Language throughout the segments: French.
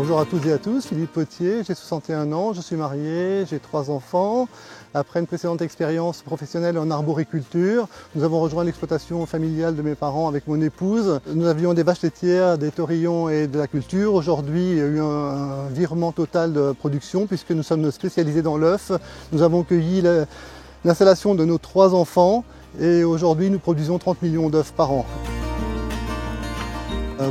Bonjour à toutes et à tous, Philippe Potier, j'ai 61 ans, je suis marié, j'ai 3 enfants. Après une précédente expérience professionnelle en arboriculture, nous avons rejoint l'exploitation familiale de mes parents avec mon épouse. Nous avions des vaches laitières, des taurillons et de la culture. Aujourd'hui, il y a eu un virement total de production puisque nous sommes spécialisés dans l'œuf. Nous avons cueilli l'installation de nos 3 enfants et aujourd'hui nous produisons 30 millions d'œufs par an.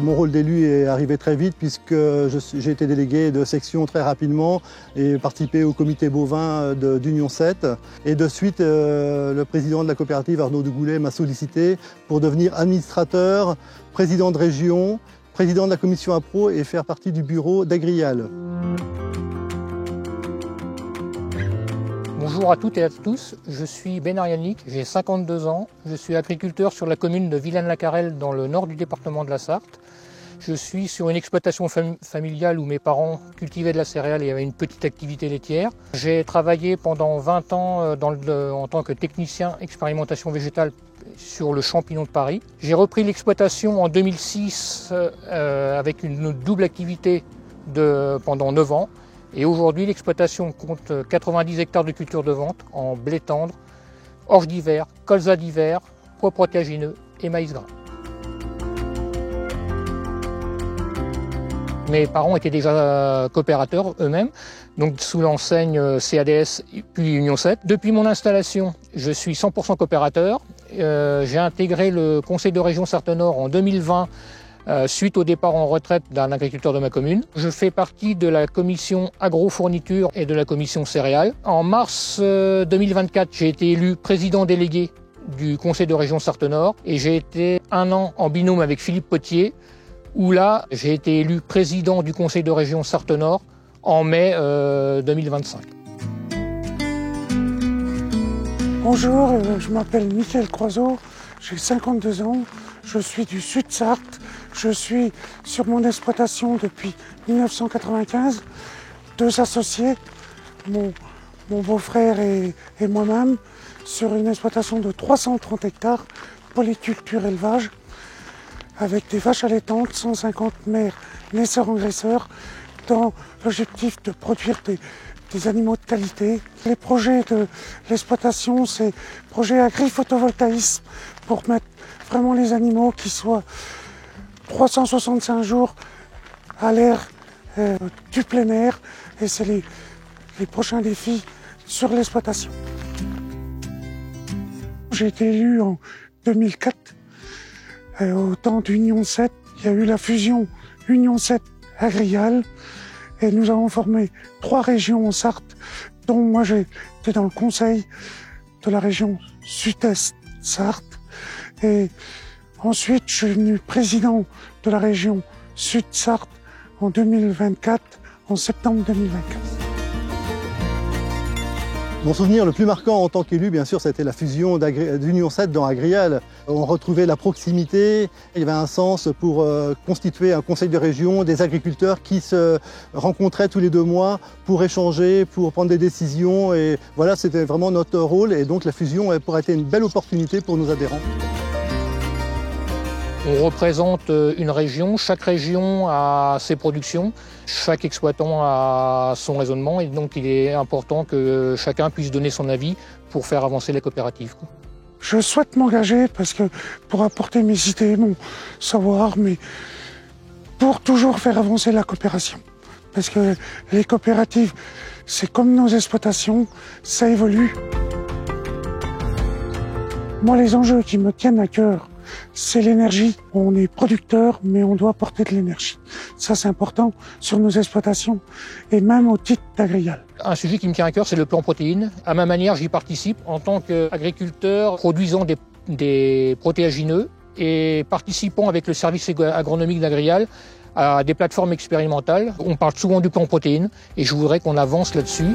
Mon rôle d'élu est arrivé très vite puisque j'ai été délégué de section très rapidement et participé au comité bovin d'Union 7. Et de suite, le président de la coopérative, Arnaud de Goulet, m'a sollicité pour devenir administrateur, président de région, président de la commission APRO et faire partie du bureau d'Agrial. Bonjour à toutes et à tous, je suis Ben Arianic, j'ai 52 ans, je suis agriculteur sur la commune de Vilaine-la-Carrelle dans le nord du département de la Sarthe. Je suis sur une exploitation familiale où mes parents cultivaient de la céréale et avaient une petite activité laitière. J'ai travaillé pendant 20 ans en tant que technicien expérimentation végétale sur le champignon de Paris. J'ai l'exploitation en 2006 avec une double activité pendant 9 ans. Et aujourd'hui, l'exploitation compte 90 hectares de culture de vente en blé tendre, orge d'hiver, colza d'hiver, pois protéagineux et maïs gras. Mes parents étaient déjà coopérateurs eux-mêmes, donc sous l'enseigne CADS puis Union 7. Depuis mon installation, je suis 100% coopérateur. J'ai intégré le conseil de région Sarthe-Nord en 2020 suite au départ en retraite d'un agriculteur de ma commune. Je fais partie de la commission agro-fourniture et de la commission céréales. En mars 2024, j'ai été élu président délégué du conseil de région Sarthe-Nord et j'ai été 1 an en binôme avec Philippe Potier, où là, j'ai été élu président du conseil de région Sarthe-Nord en mai 2025. Bonjour, je m'appelle Michael Croiseau, j'ai 52 ans, je suis du Sud Sarthe. Je suis sur mon exploitation depuis 1995, 2 associés, mon beau-frère et moi-même, sur une exploitation de 330 hectares, polyculture élevage, avec des vaches allaitantes, 150 mères naisseurs-engraisseurs, dans l'objectif de produire des animaux de qualité. Les projets de l'exploitation, c'est projet agri-photovoltaïsme pour mettre vraiment les animaux qui soient 365 jours à l'air du plein air et c'est les prochains défis sur l'exploitation. J'ai été élu en 2004 au temps d'Union 7. Il y a eu la fusion Union 7 Agrial et nous avons formé 3 régions en Sarthe, dont moi j'étais dans le conseil de la région Sud-Est Sarthe. Et ensuite, je suis devenu président de la région Sud-Sarthe en 2024, en septembre 2024. Mon souvenir le plus marquant en tant qu'élu, bien sûr, c'était la fusion d'Union 7 dans Agrial. On retrouvait la proximité, il y avait un sens pour constituer un conseil de région, des agriculteurs qui se rencontraient tous les 2 mois pour échanger, pour prendre des décisions. Et voilà, c'était vraiment notre rôle et donc la fusion pourrait être une belle opportunité pour nos adhérents. On représente une région, chaque région a ses productions, chaque exploitant a son raisonnement et donc il est important que chacun puisse donner son avis pour faire avancer les coopératives. Je souhaite m'engager parce que pour apporter mes idées, mon savoir, mais pour toujours faire avancer la coopération. Parce que les coopératives, c'est comme nos exploitations, ça évolue. Moi, les enjeux qui me tiennent à cœur, c'est l'énergie. On est producteur, mais on doit apporter de l'énergie. Ça, c'est important sur nos exploitations et même au titre d'Agrial. Un sujet qui me tient à cœur, c'est le plan protéines. À ma manière, j'y participe en tant qu'agriculteur produisant des protéagineux et participant avec le service agronomique d'Agrial à des plateformes expérimentales. On parle souvent du plan protéines et je voudrais qu'on avance là-dessus.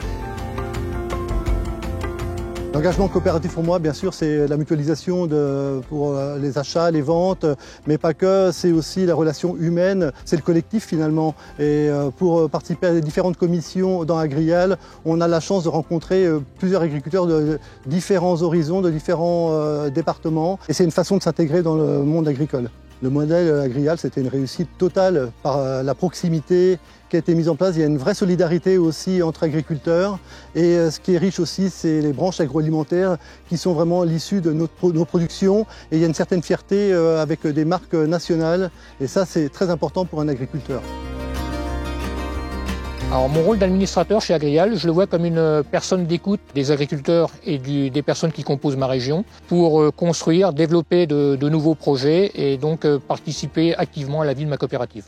L'engagement coopératif pour moi, bien sûr, c'est la mutualisation pour les achats, les ventes, mais pas que, c'est aussi la relation humaine, c'est le collectif finalement. Et pour participer à les différentes commissions dans Agrial, on a la chance de rencontrer plusieurs agriculteurs de différents horizons, de différents départements. Et c'est une façon de s'intégrer dans le monde agricole. Le modèle Agrial, c'était une réussite totale par la proximité qui a été mise en place. Il y a une vraie solidarité aussi entre agriculteurs. Et ce qui est riche aussi, c'est les branches agroalimentaires qui sont vraiment l'issue de nos productions. Et il y a une certaine fierté avec des marques nationales. Et ça, c'est très important pour un agriculteur. Alors mon rôle d'administrateur chez Agrial, je le vois comme une personne d'écoute des agriculteurs et des personnes qui composent ma région pour construire, développer de nouveaux projets et donc participer activement à la vie de ma coopérative.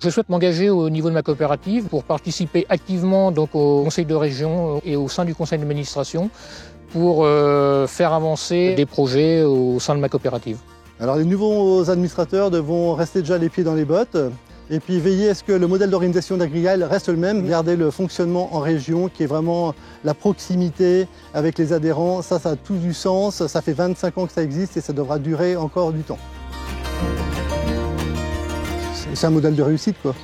Je souhaite m'engager au niveau de ma coopérative pour participer activement donc au conseil de région et au sein du conseil d'administration pour faire avancer des projets au sein de ma coopérative. Alors les nouveaux administrateurs devront rester déjà les pieds dans les bottes. Et puis veiller à ce que le modèle d'organisation d'Agrial reste le même, garder le fonctionnement en région qui est vraiment la proximité avec les adhérents. Ça a tout du sens, ça fait 25 ans que ça existe et ça devra durer encore du temps. C'est un modèle de réussite, quoi.